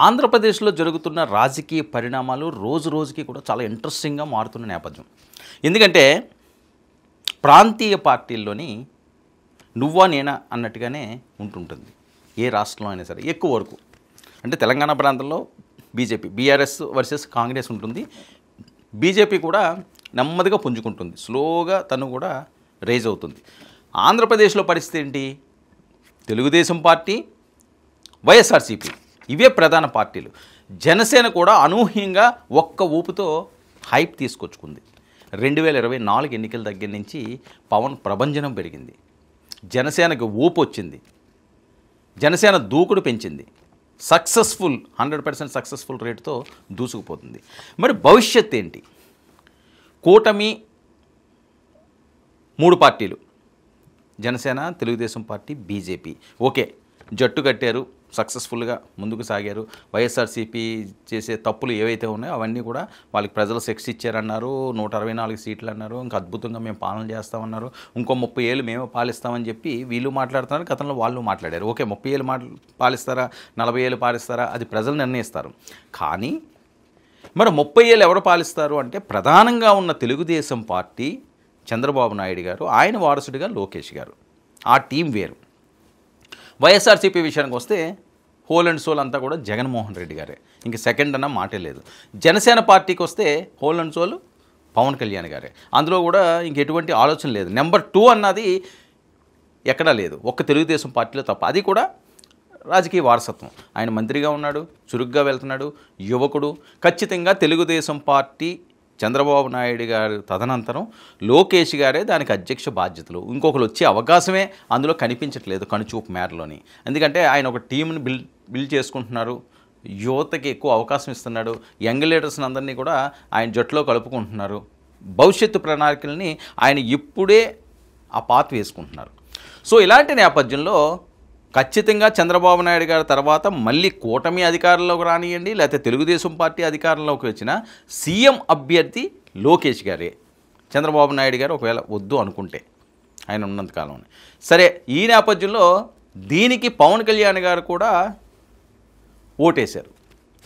ఆంధ్రప్రదేశ్లో జరుగుతున్న రాజకీయ పరిణామాలు రోజు రోజుకి కూడా చాలా ఇంట్రెస్టింగ్గా మారుతున్న నేపథ్యం. ఎందుకంటే ప్రాంతీయ పార్టీల్లోని నువ్వా నేనా అన్నట్టుగానే ఉంటుంటుంది. ఏ రాష్ట్రంలో అయినా సరే ఎక్కువ వరకు. అంటే తెలంగాణ ప్రాంతంలో బీఆర్ఎస్ వర్సెస్ కాంగ్రెస్ ఉంటుంది. బీజేపీ కూడా నెమ్మదిగా పుంజుకుంటుంది, స్లోగా తను కూడా రేజ్ అవుతుంది. ఆంధ్రప్రదేశ్లో పరిస్థితి ఏంటి? తెలుగుదేశం పార్టీ, వైఎస్ఆర్సీపీ ఇవే ప్రధాన పార్టీలు. జనసేన కూడా అనూహ్యంగా ఒక్క ఊపుతో హైప్ తీసుకొచ్చుకుంది. 2024 ఎన్నికల దగ్గర నుంచి పవన్ ప్రభంజనం పెరిగింది. జనసేనకు ఊపు వచ్చింది. జనసేన దూకుడు పెంచింది. 100% సక్సెస్ఫుల్ రేటుతో దూసుకుపోతుంది. మరి భవిష్యత్ ఏంటి? కూటమి 3 పార్టీలు, Janasena, Telugu Desam party, BJP okay జట్టు కట్టారు, సక్సెస్ఫుల్గా ముందుకు సాగారు. వైఎస్ఆర్సీపీ చేసే తప్పులు ఏవైతే ఉన్నాయో అవన్నీ కూడా వాళ్ళకి ప్రజలు సెక్స్ ఇచ్చారన్నారు, 164 సీట్లు అన్నారు, ఇంకా అద్భుతంగా మేము పాలన చేస్తామన్నారు, ఇంకో 30 ఏళ్ళు మేమే పాలిస్తామని చెప్పి వీళ్ళు మాట్లాడుతున్నారు. గతంలో వాళ్ళు మాట్లాడారు. ఓకే 30 ఏళ్ళు పాలిస్తారా, 40 ఏళ్ళు పాలిస్తారా, అది ప్రజలు నిర్ణయిస్తారు. కానీ మరి 30 ఏళ్ళు ఎవరు పాలిస్తారు అంటే ప్రధానంగా ఉన్న తెలుగుదేశం పార్టీ, చంద్రబాబు నాయుడు గారు, ఆయన వారసుడిగా లోకేష్ గారు, ఆ టీం వేరు. వైఎస్ఆర్సీపీ విషయానికి వస్తే హోల్ అండ్ సోల్ అంతా కూడా జగన్మోహన్ రెడ్డి గారే, ఇంక సెకండ్ అన్న మాటే లేదు. జనసేన పార్టీకి వస్తే whole and soul Pawan Kalyan గారే, అందులో కూడా ఇంక ఎటువంటి ఆలోచన లేదు. నెంబర్ 2 అన్నది ఎక్కడా లేదు, ఒక్క తెలుగుదేశం పార్టీలో తప్ప. అది కూడా రాజకీయ వారసత్వం. ఆయన మంత్రిగా ఉన్నాడు, చురుగ్గా వెళ్తున్నాడు, యువకుడు. ఖచ్చితంగా తెలుగుదేశం పార్టీ చంద్రబాబు నాయుడు గారు తదనంతరం లోకేష్ గారే దానికి అధ్యక్ష బాధ్యతలు. ఇంకొకరు వచ్చే అవకాశమే అందులో కనిపించట్లేదు కనుచూపు మేరలోని. ఎందుకంటే ఆయన ఒక టీంని బిల్డ్ చేసుకుంటున్నారు, యువతకి ఎక్కువ అవకాశం ఇస్తున్నాడు, యంగ్ లీడర్స్ని అందరినీ కూడా ఆయన జట్టులో కలుపుకుంటున్నారు. భవిష్యత్తు ప్రణాళికల్ని ఆయన ఇప్పుడే ఆ పాత్ వేసుకుంటున్నారు. సో ఇలాంటి నేపథ్యంలో ఖచ్చితంగా చంద్రబాబు నాయుడు గారి తర్వాత మళ్ళీ కూటమి అధికారంలోకి రానియండి, లేకపోతే తెలుగుదేశం పార్టీ అధికారంలోకి వచ్చిన సీఎం అభ్యర్థి లోకేష్ గారే. చంద్రబాబు నాయుడు గారు ఒకవేళ వద్దు అనుకుంటే ఆయన ఉన్నంతకాలం. సరే, ఈ నేపథ్యంలో దీనికి పవన్ కళ్యాణ్ గారు కూడా ఓటేశారు.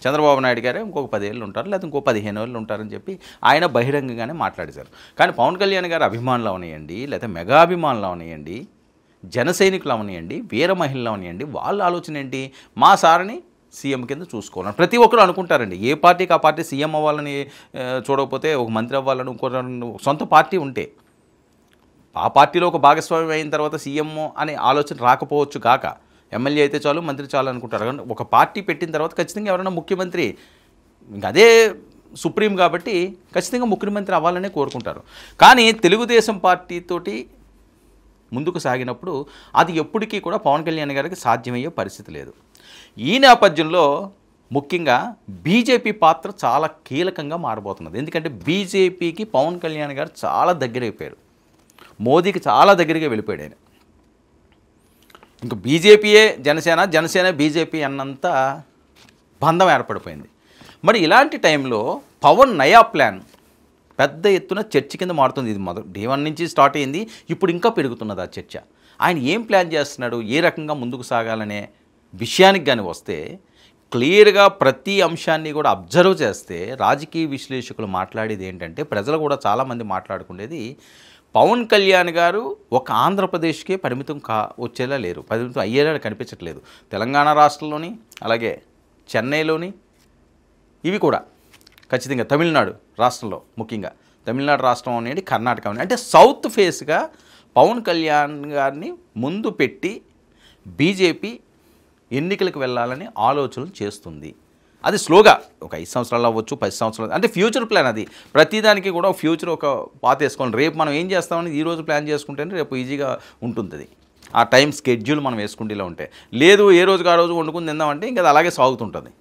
చంద్రబాబు నాయుడు గారే ఇంకొక 10 ఏళ్ళు ఉంటారు, లేకపోతే ఇంకో 15 ఏళ్ళు ఉంటారని చెప్పి ఆయన బహిరంగంగానే మాట్లాడేశారు. కానీ పవన్ కళ్యాణ్ గారు అభిమానులు అవనియండి, లేకపోతే మెగా అభిమానులు అవనియండి, జన సైనికులు అవనియండి, వీర మహిళలు అవనియండి, వాళ్ళ ఆలోచన ఏంటి? మా సార్ని సీఎం కింద చూసుకోవాలని ప్రతి ఒక్కరు అనుకుంటారండి. ఏ పార్టీకి ఆ పార్టీ సీఎం అవ్వాలని చూడకపోతే, ఒక మంత్రి అవ్వాలని ఇంకో సొంత పార్టీ ఉంటే ఆ పార్టీలో ఒక భాగస్వామ్యం అయిన తర్వాత సీఎం అనే ఆలోచన రాకపోవచ్చు కాక, ఎమ్మెల్యే అయితే చాలు, మంత్రి చాలు అనుకుంటారు. కానీ ఒక పార్టీ పెట్టిన తర్వాత ఖచ్చితంగా ఎవరైనా ముఖ్యమంత్రి, ఇంకా అదే సుప్రీం కాబట్టి ఖచ్చితంగా ముఖ్యమంత్రి అవ్వాలనే కోరుకుంటారు. కానీ తెలుగుదేశం పార్టీతోటి ముందుకు సాగినప్పుడు అది ఎప్పటికీ కూడా పవన్ కళ్యాణ్ గారికి సాధ్యమయ్యే పరిస్థితి లేదు. ఈ నేపథ్యంలో ముఖ్యంగా బీజేపీ పాత్ర చాలా కీలకంగా మారబోతున్నది. ఎందుకంటే బీజేపీకి పవన్ కళ్యాణ్ గారు చాలా దగ్గరైపోయారు, మోదీకి చాలా దగ్గరగా వెళ్ళిపోయాడు ఆయన. ఇంకా బీజేపీయే జనసేన, జనసేన బీజేపీ అన్నంత బంధం ఏర్పడిపోయింది. మరి ఇలాంటి టైంలో పవన్ నయా ప్లాన్ పెద్ద ఎత్తున చర్చ కింద మారుతుంది. ఇది డే 1 నుంచి స్టార్ట్ అయింది, ఇప్పుడు ఇంకా పెరుగుతున్నది ఆ చర్చ. ఆయన ఏం ప్లాన్ చేస్తున్నాడు, ఏ రకంగా ముందుకు సాగాలనే విషయానికి కానీ వస్తే క్లియర్గా ప్రతి అంశాన్ని కూడా అబ్జర్వ్ చేస్తే రాజకీయ విశ్లేషకులు మాట్లాడేది ఏంటంటే, ప్రజలు కూడా చాలామంది మాట్లాడుకునేది, పవన్ కళ్యాణ్ గారు ఒక ఆంధ్రప్రదేశ్కే పరిమితం వచ్చేలా లేరు, పరిమితం అయ్యేలా కనిపించట్లేదు. తెలంగాణ రాష్ట్రంలోని, అలాగే చెన్నైలోని, ఇవి కూడా ఖచ్చితంగా తమిళనాడు రాష్ట్రంలో, ముఖ్యంగా తమిళనాడు రాష్ట్రం అనేది, కర్ణాటక అనేది, అంటే సౌత్ ఫేస్గా పవన్ కళ్యాణ్ గారిని ముందు పెట్టి బీజేపీ ఎన్నికలకు వెళ్ళాలని ఆలోచనలు చేస్తుంది. అది స్లోగా ఒక 5 సంవత్సరాలు అవ్వచ్చు, 10 సంవత్సరాలు, అంటే ఫ్యూచర్ ప్లాన్. అది ప్రతిదానికి కూడా ఫ్యూచర్ ఒక పాత వేసుకోవాలి. రేపు మనం ఏం చేస్తామని ఈరోజు ప్లాన్ చేసుకుంటేనే రేపు ఈజీగా ఉంటుంది. అది ఆ టైం స్కెడ్యూల్ మనం వేసుకుంటే ఇలా ఉంటే, లేదు ఏ రోజుకి ఆ రోజు వండుకుని తిందామంటే ఇంకా అది అలాగే సాగుతుంటుంది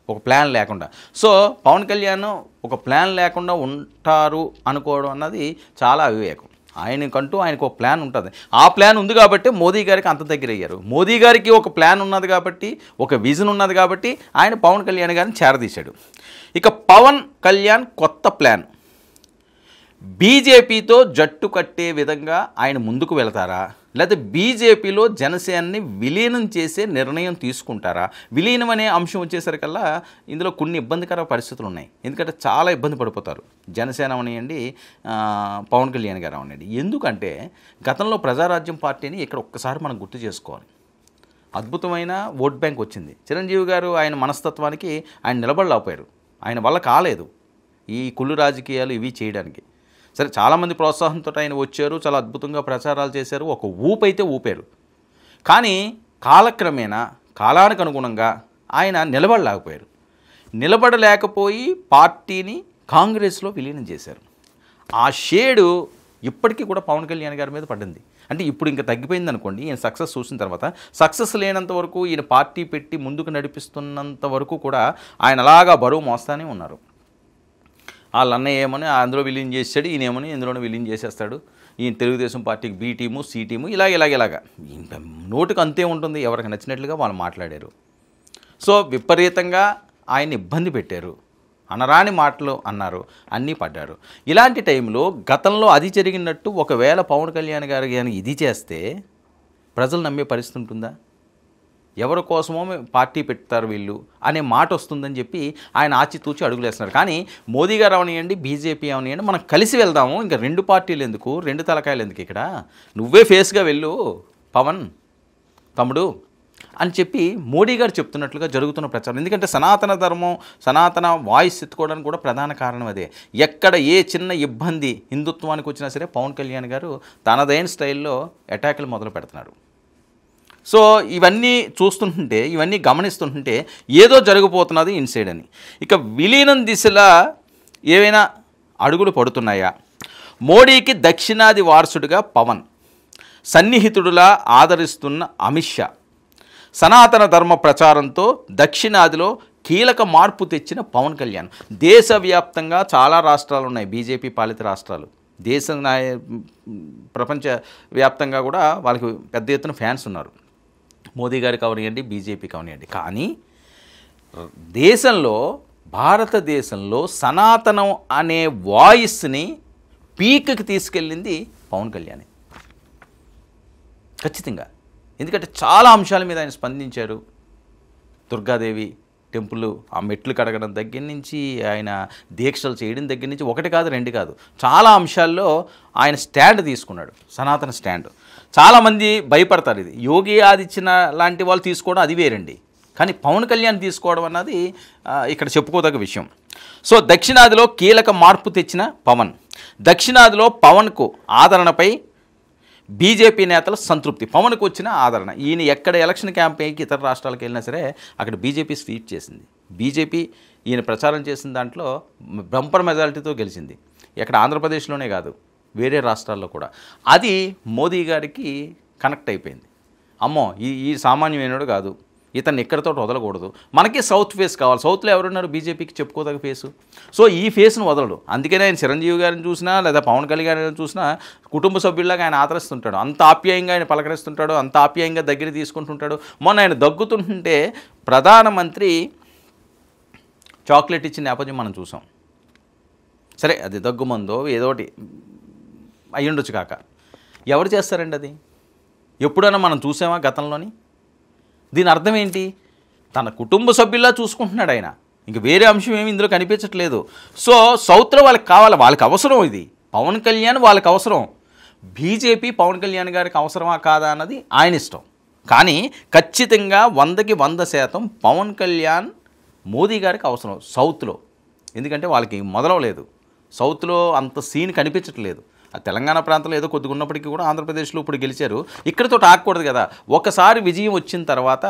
ఒక ప్లాన్ లేకుండా. సో పవన్ కళ్యాణ్ ఒక ప్లాన్ లేకుండా ఉంటారు అనుకోవడం అన్నది చాలా అవివేకం. ఆయనకంటూ ఆయనకు ఒక ప్లాన్ ఉంటుంది. ఆ ప్లాన్ ఉంది కాబట్టి మోదీ గారికి అంత దగ్గర అయ్యారు. మోదీ గారికి ఒక ప్లాన్ ఉన్నది కాబట్టి, ఒక విజన్ ఉన్నది కాబట్టి ఆయన పవన్ కళ్యాణ్ గారిని చేరదీశాడు. ఇక పవన్ కళ్యాణ్ కొత్త ప్లాన్, బీజేపీతో జట్టు కట్టే విధంగా ఆయన ముందుకు వెళతారా, లేకపోతే బీజేపీలో జనసేనని విలీనం చేసే నిర్ణయం తీసుకుంటారా? విలీనం అనే అంశం వచ్చేసరికల్లా ఇందులో కొన్ని ఇబ్బందికర పరిస్థితులు ఉన్నాయి. ఎందుకంటే చాలా ఇబ్బంది పడిపోతారు జనసేన అవనియండి, పవన్ కళ్యాణ్ గారు అవనండి. ఎందుకంటే గతంలో ప్రజారాజ్యం పార్టీని ఇక్కడ ఒక్కసారి మనం గుర్తు చేసుకోవాలి. అద్భుతమైన ఓట్ బ్యాంక్ వచ్చింది. చిరంజీవి గారు ఆయన మనస్తత్వానికి ఆయన నిలబడలేకపోయారు. ఆయన వల్ల కాలేదు ఈ కుళ్ళు రాజకీయాలు ఇవి చేయడానికి. సరే, చాలామంది ప్రోత్సాహంతో ఆయన వచ్చారు, చాలా అద్భుతంగా ప్రచారాలు చేశారు, ఒక ఊపైతే ఊపారు. కానీ కాలక్రమేణా కాలానికి అనుగుణంగా ఆయన నిలబడలేకపోయారు. నిలబడలేకపోయి పార్టీని కాంగ్రెస్లో విలీనం చేశారు. ఆ షేడు ఇప్పటికీ కూడా పవన్ కళ్యాణ్ గారి మీద పడింది. అంటే ఇప్పుడు ఇంకా తగ్గిపోయింది అనుకోండి, ఈయన సక్సెస్ చూసిన తర్వాత. సక్సెస్ లేనంత వరకు, ఈయన పార్టీ పెట్టి ముందుకు నడిపిస్తున్నంత వరకు కూడా ఆయన అలాగా బరువు మోస్తానే ఉన్నారు. వాళ్ళ అన్నయ్య ఏమని అందులో విలీనం చేసాడు, ఈయన ఏమని ఇందులోనే విలీనం చేసేస్తాడు. ఈయన తెలుగుదేశం పార్టీకి బి టీము, సి టీము, ఇలాగ నోటుకు అంతే ఉంటుంది. ఎవరికి నచ్చినట్లుగా వాళ్ళు మాట్లాడారు. సో విపరీతంగా ఆయన ఇబ్బంది పెట్టారు, అనరాని మాటలు అన్నారు, అన్నీ పడ్డారు. ఇలాంటి టైంలో గతంలో అది జరిగినట్టు ఒకవేళ పవన్ కళ్యాణ్ గారు కానీ ఇది చేస్తే ప్రజలు నమ్మే పరిస్థితి ఉంటుందా? ఎవరి కోసమో పార్టీ పెడతారు వీళ్ళు అనే మాట వస్తుందని చెప్పి ఆయన ఆచితూచి అడుగులేస్తున్నారు. కానీ మోదీ గారు అవనియండి, బీజేపీ అవనియండి, మనం కలిసి వెళ్దాము, ఇంకా రెండు పార్టీలు ఎందుకు, రెండు తలకాయలు ఎందుకు, ఇక్కడ నువ్వే ఫేస్గా వెళ్ళు పవన్ తమ్ముడు అని చెప్పి మోడీ గారు చెప్తున్నట్లుగా జరుగుతున్న ప్రచారం. ఎందుకంటే సనాతన ధర్మం, సనాతన వాయిస్ ఎత్తుకోవడానికి కూడా ప్రధాన కారణం అదే. ఎక్కడ ఏ చిన్న ఇబ్బంది హిందుత్వానికి వచ్చినా సరే పవన్ కళ్యాణ్ గారు తనదైన స్టైల్లో అటాకులు మొదలు పెడుతున్నారు. సో ఇవన్నీ చూస్తుంటే, ఇవన్నీ గమనిస్తుంటే ఏదో జరగబోతున్నది ఇన్సైడ్ అని. ఇక విలీనం దిశలా ఏవైనా అడుగులు పడుతున్నాయా? మోడీకి దక్షిణాది వారసుడిగా పవన్, సన్నిహితుడులా ఆదరిస్తున్న అమిత్ షా, సనాతన ధర్మ ప్రచారంతో దక్షిణాదిలో కీలక మార్పు తెచ్చిన పవన్ కళ్యాణ్. దేశవ్యాప్తంగా చాలా రాష్ట్రాలు ఉన్నాయి, బీజేపీ పాలిత రాష్ట్రాలు. ప్రపంచ వ్యాప్తంగా కూడా వాళ్ళకి పెద్ద ఎత్తున ఫ్యాన్స్ ఉన్నారు, మోదీ గారికి అవనియండి, బీజేపీకి అవనియండి. కానీ దేశంలో, భారతదేశంలో సనాతనం అనే వాయిస్ని పీక్కి తీసుకెళ్ళింది పవన్ కళ్యాణ్ ఖచ్చితంగా. ఎందుకంటే చాలా అంశాల మీద ఆయన స్పందించారు. దుర్గాదేవి టెంపుల్ ఆ మెట్లు కడగడం దగ్గర నుంచి, ఆయన దీక్షలు చేయడం దగ్గర నుంచి, ఒకటి కాదు రెండు కాదు, చాలా అంశాల్లో ఆయన స్టాండ్ తీసుకున్నాడు, సనాతన స్టాండ్. చాలామంది భయపడతారు, ఇది యోగి ఆదిత్యనాథ్ లాంటి వాళ్ళు తీసుకోవడం అది వేరండి, కానీ పవన్ కళ్యాణ్ తీసుకోవడం అన్నది ఇక్కడ చెప్పుకోదగ్గ విషయం. సో దక్షిణాదిలో కీలక మార్పు తెచ్చిన పవన్, దక్షిణాదిలో పవన్కు ఆదరణపై బీజేపీ నేతల సంతృప్తి. పవన్కు వచ్చిన ఆదరణ, ఈయన ఎక్కడ ఎలక్షన్ క్యాంపెయిన్కి ఇతర రాష్ట్రాలకు వెళ్ళినా సరే అక్కడ బీజేపీ స్వీప్ చేసింది. బీజేపీ ఈయన ప్రచారం చేసిన దాంట్లో బంపర్ మెజారిటీతో గెలిచింది. ఎక్కడ ఆంధ్రప్రదేశ్లోనే కాదు, వేరే రాష్ట్రాల్లో కూడా. అది మోదీ గారికి కనెక్ట్ అయిపోయింది. అమ్మో, ఈ సామాన్యమైనడు కాదు, ఇతన్ని ఎక్కడితో వదలకూడదు, మనకి సౌత్ ఫేస్ కావాలి. సౌత్లో ఎవరున్నారు బీజేపీకి చెప్పుకోదగ్గ ఫేసు? సో ఈ ఫేస్ను వదలడు. అందుకనే ఆయన చిరంజీవి గారిని చూసినా లేదా పవన్ కళ్యాణ్ గారిని చూసినా కుటుంబ సభ్యుల్లాగా ఆయన ఆదరిస్తుంటాడు, అంత ఆప్యాయంగా ఆయన పలకరిస్తుంటాడు, అంత ఆప్యాయంగా దగ్గర తీసుకుంటుంటాడు. మొన్న ఆయన దగ్గుతుంటే ప్రధానమంత్రి చాక్లెట్ ఇచ్చిన నేపథ్యం మనం చూసాం. సరే, అది దగ్గుమందో ఏదోటి అయ్యుండొచ్చు కాక, ఎవరు చేస్తారండి అది? ఎప్పుడైనా మనం చూసామా గతంలోని? దీని అర్థం ఏంటి? తన కుటుంబ సభ్యుల్లా చూసుకుంటున్నాడు ఆయన, ఇంక వేరే అంశం ఏమి ఇందులో కనిపించట్లేదు. సో సౌత్లో వాళ్ళకి కావాలి, వాళ్ళకి అవసరం, ఇది పవన్ కళ్యాణ్ వాళ్ళకి అవసరం. బీజేపీ పవన్ కళ్యాణ్ గారికి అవసరమా కాదా అన్నది ఆయన ఇష్టం. కానీ ఖచ్చితంగా 100కి 100% పవన్ కళ్యాణ్ మోదీ గారికి అవసరం సౌత్లో. ఎందుకంటే వాళ్ళకి మొదలవలేదు, సౌత్లో అంత సీన్ కనిపించట్లేదు. ఆ తెలంగాణ ప్రాంతంలో ఏదో కొద్దిగా ఉన్నప్పటికీ కూడా ఆంధ్రప్రదేశ్లో ఇప్పుడు గెలిచారు. ఇక్కడితో ఆగకూడదు కదా. ఒకసారి విజయం వచ్చిన తర్వాత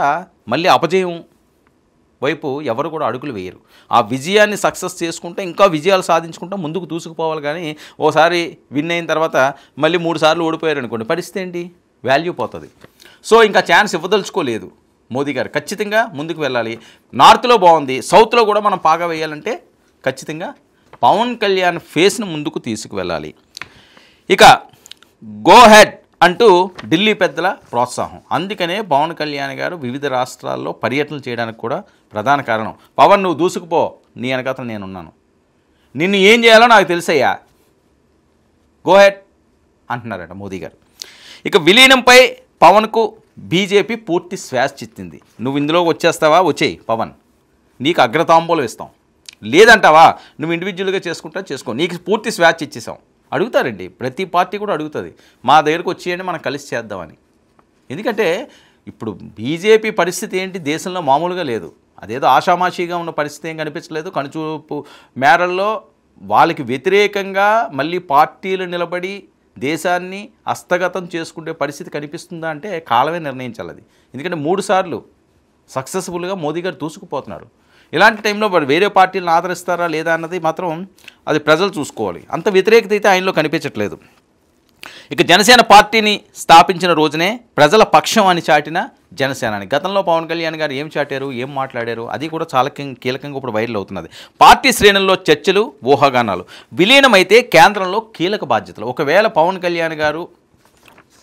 మళ్ళీ అపజయం వైపు ఎవరు కూడా అడుగులు వేయరు. ఆ విజయాన్ని సక్సెస్ చేసుకుంటే ఇంకా విజయాలు సాధించుకుంటూ ముందుకు దూసుకుపోవాలి. కానీ ఓసారి విన్ అయిన తర్వాత మళ్ళీ 3 సార్లు ఓడిపోయారు అనుకోండి, పరిస్థితి ఏంటి? వాల్యూ పోతుంది. సో ఇంకా ఛాన్స్ ఇవ్వదలుచుకోలేదు మోదీ గారు. ఖచ్చితంగా ముందుకు వెళ్ళాలి. నార్త్లో బాగుంది, సౌత్లో కూడా మనం పాగా వేయాలంటే ఖచ్చితంగా పవన్ కళ్యాణ్ ఫేస్ను ముందుకు తీసుకువెళ్ళాలి. ఇక గో హెడ్ అంటూ ఢిల్లీ పెద్దల ప్రోత్సాహం. అందుకనే పవన్ కళ్యాణ్ గారు వివిధ రాష్ట్రాల్లో పర్యటనలు చేయడానికి కూడా ప్రధాన కారణం. పవన్, నువ్వు దూసుకుపో, నీ వెనకాతల నేనున్నాను, నిన్ను ఏం చేయాలో నాకు తెలుసయ్యా, గో హెడ్ అంటున్నారట మోదీ గారు. ఇక విలీనంపై పవన్కు బీజేపీ పూర్తి శ్వాస ఇచ్చింది. నువ్వు ఇందులోకి వచ్చేస్తావా, వచ్చేయి పవన్, నీకు అగ్రతాంబూలం ఇస్తాం, లేదంటావా నువ్వు ఇండివిజువల్గా చేసుకుంటా చేసుకో, నీకు పూర్తి శ్వాస ఇచ్చేసాం. అడుగుతారండి, ప్రతి పార్టీ కూడా అడుగుతుంది, మా దగ్గరకు వచ్చేయండి మనం కలిసి చేద్దామని. ఎందుకంటే ఇప్పుడు బీజేపీ పరిస్థితి ఏంటి, దేశంలో మామూలుగా లేదు. అదేదో ఆషామాషీగా ఉన్న పరిస్థితి ఏం కనిపించలేదు. కనుచూపు మేరల్లో వాళ్ళకి వ్యతిరేకంగా మళ్ళీ పార్టీలు నిలబడి దేశాన్ని హస్తగతం చేసుకునే పరిస్థితి కనిపిస్తుందా అంటే కాలమే నిర్ణయించాలి అది. ఎందుకంటే 3 సార్లు సక్సెస్ఫుల్గా మోదీ గారు దూసుకుపోతున్నారు. ఇలాంటి టైంలో వాడు వేరే పార్టీలను ఆదరిస్తారా లేదా అన్నది మాత్రం అది ప్రజలు చూసుకోవాలి. అంత వ్యతిరేకత అయితే ఆయనలో కనిపించట్లేదు. ఇక జనసేన పార్టీని స్థాపించిన రోజునే ప్రజల పక్షం అని చాటిన జనసేనాని. గతంలో పవన్ కళ్యాణ్ గారు ఏం చాటారు, ఏం మాట్లాడారు, అది కూడా చాలా కీలకంగా ఇప్పుడు వైరల్ అవుతున్నది. పార్టీ శ్రేణుల్లో చర్చలు, ఊహాగానాలు. విలీనమైతే కేంద్రంలో కీలక బాధ్యతలు. ఒకవేళ పవన్ కళ్యాణ్ గారు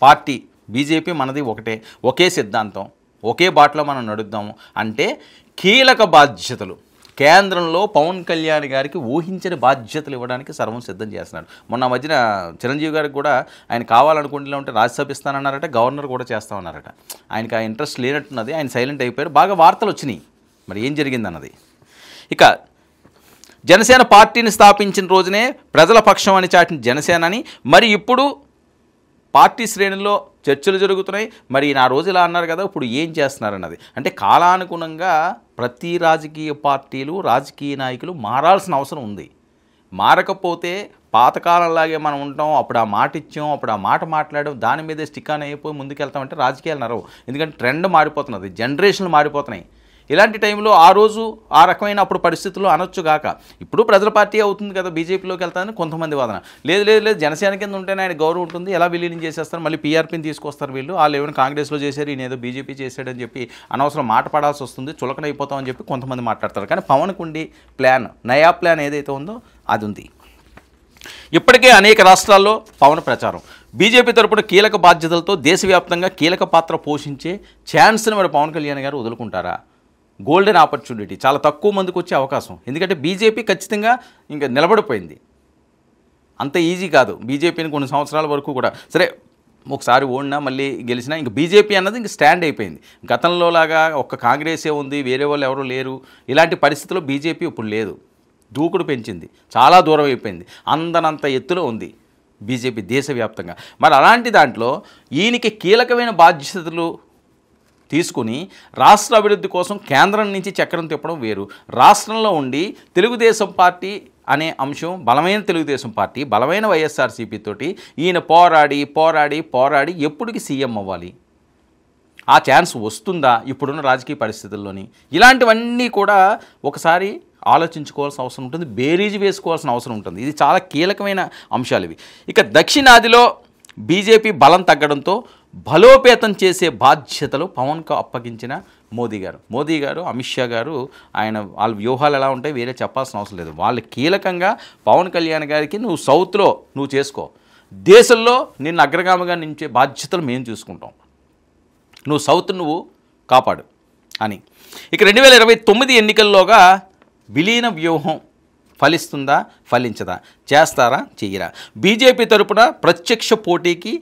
పార్టీ బీజేపీ మనది ఒకటే, ఒకే సిద్ధాంతం, ఒకే బాటలో మనం నడుద్దాము అంటే కీలక బాధ్యతలు కేంద్రంలో పవన్ కళ్యాణ్ గారికి ఊహించని బాధ్యతలు ఇవ్వడానికి సర్వం సిద్ధం చేస్తున్నాడు. మొన్న మధ్యన చిరంజీవి గారికి కూడా ఆయన కావాలనుకుంటూ ఉంటే రాజ్యసభ ఇస్తానన్నారట, గవర్నర్ కూడా చేస్తామన్నారట. ఆయనకి ఆ ఇంట్రెస్ట్ లేనట్టున్నది, ఆయన సైలెంట్ అయిపోయారు. బాగా వార్తలు వచ్చినాయి, మరి ఏం జరిగిందన్నది. ఇక జనసేన పార్టీని స్థాపించిన రోజునే ప్రజల పక్షం అని చాటిన జనసేనని మరి ఇప్పుడు పార్టీ శ్రేణుల్లో చర్చలు జరుగుతున్నాయి. మరి నా రోజు ఇలా అన్నారు కదా, ఇప్పుడు ఏం చేస్తున్నారన్నది. అంటే కాలానుగుణంగా ప్రతి రాజకీయ పార్టీలు, రాజకీయ నాయకులు మారాల్సిన అవసరం ఉంది. మారకపోతే పాతకాలంలాగే మనం ఉంటాం, అప్పుడు ఆ మాట ఇచ్చాం, అప్పుడు ఆ మాట మాట్లాడడం, దాని మీదే స్టిక్ ఆన్ అయిపోయి ముందుకెళ్తామంటే రాజకీయాలు నరవు. ఎందుకంటే ట్రెండ్ మారిపోతున్నది, జనరేషన్లు మారిపోతున్నాయి. ఇలాంటి టైంలో ఆ రోజు ఆ రకమైన అప్పుడు పరిస్థితుల్లో అనొచ్చుగాక. ఇప్పుడు ప్రజల పార్టీ అవుతుంది కదా, బీజేపీలోకి వెళ్తానని కొంతమంది వాదన. లేదు జనసేన కింద ఉంటేనే ఆయన గౌరవం ఉంటుంది, ఎలా విలీనం చేసేస్తారు, మళ్ళీ పీఆర్పీని తీసుకొస్తారు వీళ్ళు, వాళ్ళు ఏమైనా కాంగ్రెస్లో చేశారు, ఈయన ఏదో బీజేపీ చేశాడని చెప్పి అనవసరం మాట పడాల్సి వస్తుంది, చులకనైపోతామని చెప్పి కొంతమంది మాట్లాడతారు. కానీ పవన్కు ఉండి ప్లాన్, నయా ప్లాన్ ఏదైతే ఉందో అది ఉంది. ఇప్పటికే అనేక రాష్ట్రాల్లో పవన్ ప్రచారం. బీజేపీ తరపున కీలక బాధ్యతలతో దేశవ్యాప్తంగా కీలక పాత్ర పోషించే ఛాన్స్ని మరి పవన్ కళ్యాణ్ గారు వదులుకుంటారా? గోల్డెన్ ఆపర్చునిటీ, చాలా తక్కువ మందికి వచ్చే అవకాశం. ఎందుకంటే బీజేపీ ఖచ్చితంగా ఇంకా నిలబడిపోయింది, అంత ఈజీ కాదు. బీజేపీని కొన్ని సంవత్సరాల వరకు కూడా సరే ఒకసారి ఓడినా మళ్ళీ గెలిచినా ఇంక బీజేపీ అన్నది ఇంక స్టాండ్ అయిపోయింది. గతంలో లాగా ఒక్క కాంగ్రెసే ఉంది, వేరే వాళ్ళు ఎవరు లేరు, ఇలాంటి పరిస్థితుల్లో బీజేపీ ఇప్పుడు లేదు. దూకుడు పెంచింది, చాలా దూరం అయిపోయింది, అందనంత ఎత్తులో ఉంది బీజేపీ దేశవ్యాప్తంగా. మరి అలాంటి దాంట్లో ఈయనకి కీలకమైన బాధ్యతలు తీసుకుని రాష్ట్ర అభివృద్ధి కోసం కేంద్రం నుంచి చక్రం తిప్పడం వేరు. రాష్ట్రంలో ఉండి తెలుగుదేశం పార్టీ అనే అంశం, బలమైన తెలుగుదేశం పార్టీ, బలమైన వైఎస్ఆర్సీపీ తోటి ఈయన పోరాడి ఎప్పటికి సీఎం అవ్వాలి, ఆ ఛాన్స్ వస్తుందా ఇప్పుడున్న రాజకీయ పరిస్థితుల్లోని? ఇలాంటివన్నీ కూడా ఒకసారి ఆలోచించుకోవాల్సిన అవసరం ఉంటుంది, బేరీజు వేసుకోవాల్సిన అవసరం ఉంటుంది. ఇది చాలా కీలకమైన అంశాలు ఇవి. ఇక దక్షిణాదిలో బీజేపీ బలం తగ్గడంతో బలోపేతం చేసే బాధ్యతలు పవన్కు అప్పగించిన మోదీ గారు అమిత్ షా గారు, వాళ్ళ వ్యూహాలు ఎలా ఉంటాయి వేరే చెప్పాల్సిన అవసరం లేదు. వాళ్ళు కీలకంగా పవన్ కళ్యాణ్ గారికి నువ్వు సౌత్లో నువ్వు చేసుకో, దేశంలో నిన్ను అగ్రగామిగా నించే బాధ్యతలు మేము చూసుకుంటాం, నువ్వు సౌత్ నువ్వు కాపాడు అని. ఇక 2029 ఎన్నికల్లోగా విలీన వ్యూహం ఫలిస్తుందా, ఫలించదా, చేస్తారా, చెయ్యరా? బీజేపీ తరపున ప్రత్యక్ష పోటీకి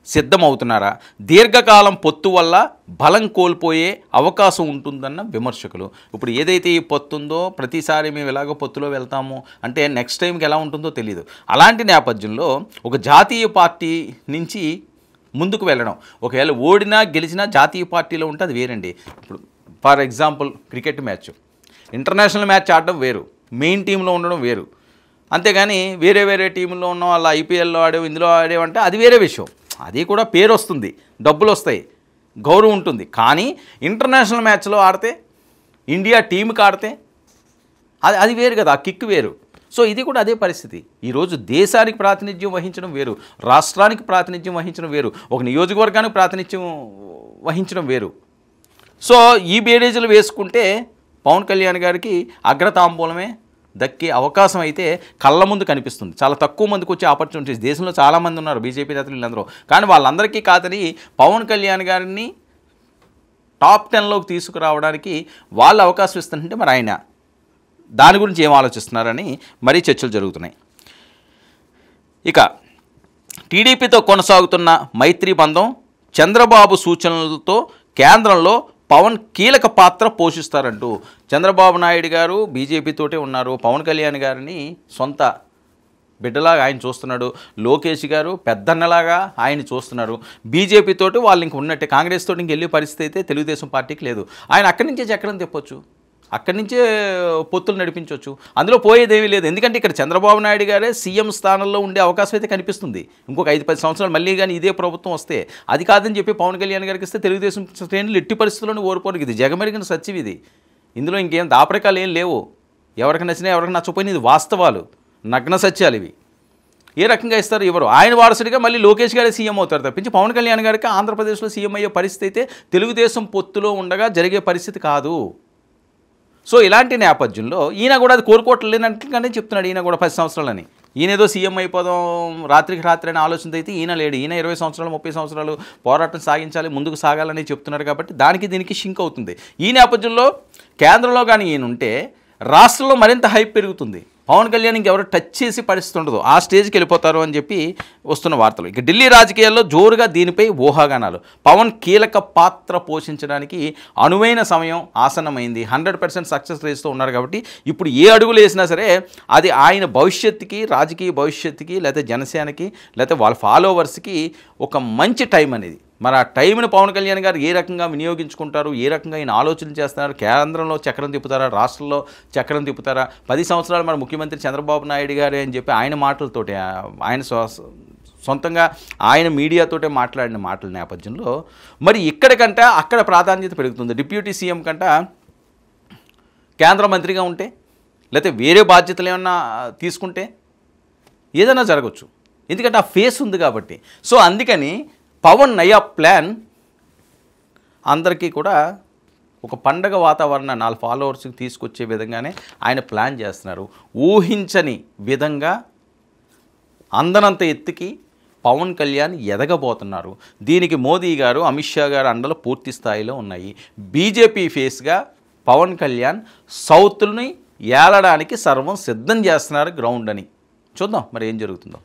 సిద్ధమవుతున్నారా? దీర్ఘకాలం పొత్తు వల్ల బలం కోల్పోయే అవకాశం ఉంటుందన్న విమర్శకులు. ఇప్పుడు ఏదైతే ఈ పొత్తు ఉందో, ప్రతిసారి మేము ఎలాగో పొత్తులో వెళ్తాము అంటే నెక్స్ట్ టైంకి ఎలా ఉంటుందో తెలియదు. అలాంటి నేపథ్యంలో ఒక జాతీయ పార్టీ నుంచి ముందుకు వెళ్ళడం, ఒకవేళ ఓడినా గెలిచినా జాతీయ పార్టీలో ఉంటే అది వేరండి. ఇప్పుడు for example cricket match, international match ఆడడం వేరు, మెయిన్ టీంలో ఉండడం వేరు. అంతేగాని వేరే టీంలో ఉన్న వాళ్ళ ఐపీఎల్లో ఆడేవి, ఇందులో ఆడేవంటే అది వేరే విషయం. అది కూడా పేరు వస్తుంది, డబ్బులు వస్తాయి, గౌరవం ఉంటుంది. కానీ ఇంటర్నేషనల్ మ్యాచ్లో ఆడితే, ఇండియా టీంకి ఆడితే అది వేరు కదా, ఆ కిక్ వేరు. సో ఇది కూడా అదే పరిస్థితి. ఈరోజు దేశానికి ప్రాతినిధ్యం వహించడం వేరు, రాష్ట్రానికి ప్రాతినిధ్యం వహించడం వేరు, ఒక నియోజకవర్గానికి ప్రాతినిధ్యం వహించడం వేరు. సో ఈ బేరేజీలు వేసుకుంటే పవన్ కళ్యాణ్ గారికి అగ్రతాంబూలమే దక్కే అవకాశం అయితే కళ్ళ ముందు కనిపిస్తుంది. చాలా తక్కువ మందికి వచ్చే ఆపర్చునిటీస్, దేశంలో చాలామంది ఉన్నారు బీజేపీ నేతలు వీళ్ళందరూ, కానీ వాళ్ళందరికీ కాదని పవన్ కళ్యాణ్ గారిని టాప్ 10లోకి తీసుకురావడానికి వాళ్ళు అవకాశం ఇస్తుంటే మరి ఆయన దాని గురించి ఏం ఆలోచిస్తున్నారని మరీ చర్చలు జరుగుతున్నాయి. ఇక టీడీపీతో కొనసాగుతున్న మైత్రి బంధం, చంద్రబాబు సూచనలతో కేంద్రంలో పవన్ కీలక పాత్ర పోషిస్తారంటూ చంద్రబాబు నాయుడు గారు బీజేపీతోటే ఉన్నారు. పవన్ కళ్యాణ్ గారిని సొంత బిడ్డలాగా ఆయన చూస్తున్నాడు. లోకేష్ గారు పెద్దన్నలాగా ఆయన చూస్తున్నారు. బీజేపీతోటి వాళ్ళు ఇంక ఉన్నట్టే, కాంగ్రెస్ తోటి ఇంక వెళ్ళే పరిస్థితి అయితే తెలుగుదేశం పార్టీకి లేదు. ఆయన అక్కడి నుంచే చక్రం తిప్పొచ్చు, అక్కడి నుంచే పొత్తులు నడిపించవచ్చు. అందులో పోయేదేమీ లేదు. ఎందుకంటే ఇక్కడ చంద్రబాబు నాయుడు గారే సీఎం స్థానంలో ఉండే అవకాశం అయితే కనిపిస్తుంది. ఇంకొక 5-10 సంవత్సరాలు మళ్ళీ కానీ ఇదే ప్రభుత్వం వస్తే. అది కాదని చెప్పి పవన్ కళ్యాణ్ గారికి ఇస్తే తెలుగుదేశం శ్రేణులు ఎట్టి పరిస్థితుల్లోనూ ఓడిపోరు. ఇది జగమెరిగిన సత్యం ఇది. ఇందులో ఇంకేం దాపరికాలు ఏం లేవు. ఎవరికి నచ్చినా ఎవరికి నచ్చపోయినా ఇది వాస్తవాలు, నగ్న సత్యాలు ఇవి. ఏ రకంగా ఇస్తారు? ఇవ్వరు. ఆయన వారసుడిగా మళ్ళీ లోకేష్ గారే సీఎం అవుతారు తప్పించి పవన్ కళ్యాణ్ గారికి ఆంధ్రప్రదేశ్లో సీఎం అయ్యే పరిస్థితి అయితే తెలుగుదేశం పొత్తులో ఉండగా జరిగే పరిస్థితి కాదు. సో ఇలాంటి నేపథ్యంలో ఈయన కూడా అది కోరుకోవట్లేనట్టుగానే చెప్తున్నాడు. ఈయన కూడా 10 సంవత్సరాలని, ఈయన ఏదో సీఎం అయిపోదాం రాత్రికి రాత్రి అనే ఆలోచనతో అయితే ఈయన లేడు. ఈయన 20 సంవత్సరాలు 30 సంవత్సరాలు పోరాటం సాగించాలి, ముందుకు సాగాలని చెప్తున్నారు. కాబట్టి దానికి దీనికి షింక్ అవుతుంది. ఈ నేపథ్యంలో కేంద్రంలో కానీ ఈయన ఉంటే రాష్ట్రంలో మరింత హైప్ పెరుగుతుంది. పవన్ కళ్యాణ్ ఇంకెవరు టచ్ చేసి పరిస్థితి ఉండదు, ఆ స్టేజ్కి వెళ్ళిపోతారు అని చెప్పి వస్తున్న వార్తలు. ఇక ఢిల్లీ రాజకీయాల్లో జోరుగా దీనిపై ఊహాగానాలు. పవన్ కీలక పాత్ర పోషించడానికి అనువైన సమయం ఆసన్నమైంది. 100% సక్సెస్ రేస్తో ఉన్నారు. కాబట్టి ఇప్పుడు ఏ అడుగులు వేసినా సరే అది ఆయన భవిష్యత్తుకి, రాజకీయ భవిష్యత్తుకి, లేకపోతే జనసేనకి, లేకపోతే వాళ్ళ ఫాలోవర్స్కి ఒక మంచి టైం అనేది. మరి ఆ టైంని పవన్ కళ్యాణ్ గారు ఏ రకంగా వినియోగించుకుంటారు, ఏ రకంగా ఆయన ఆలోచనలు చేస్తున్నారు, కేంద్రంలో చక్రం తిప్పుతారా, రాష్ట్రంలో చక్రం తిప్పుతారా? 10 సంవత్సరాలు మన ముఖ్యమంత్రి చంద్రబాబు నాయుడు గారే అని చెప్పి ఆయన మాటలతోటి, ఆయన సొంతంగా ఆయన మీడియాతోటే మాట్లాడిన మాటల నేపథ్యంలో మరి ఇక్కడికంటే అక్కడ ప్రాధాన్యత పెరుగుతుంది. డిప్యూటీ సీఎం కంట కేంద్ర మంత్రిగా ఉంటే, లేకపోతే వేరే బాధ్యతలు ఏమన్నా తీసుకుంటే ఏదైనా జరగచ్చు. ఎందుకంటే ఆ ఫేస్ ఉంది కాబట్టి. సో అందుకని పవన్ నయా ప్లాన్ అందరికీ కూడా ఒక పండగ వాతావరణాన్ని వాళ్ళ ఫాలోవర్స్కి తీసుకొచ్చే విధంగానే ఆయన ప్లాన్ చేస్తున్నారు. ఊహించని విధంగా అందనంత ఎత్తుకి పవన్ కళ్యాణ్ ఎదగబోతున్నారు. దీనికి మోదీ గారు, అమిత్ షా గారు అండలు పూర్తి స్థాయిలో ఉన్నాయి. బీజేపీ ఫేస్గా పవన్ కళ్యాణ్ సౌత్ని ఏలడానికి సర్వం సిద్ధం చేస్తున్నారు గ్రౌండ్ అని. చూద్దాం మరి ఏం జరుగుతుందో.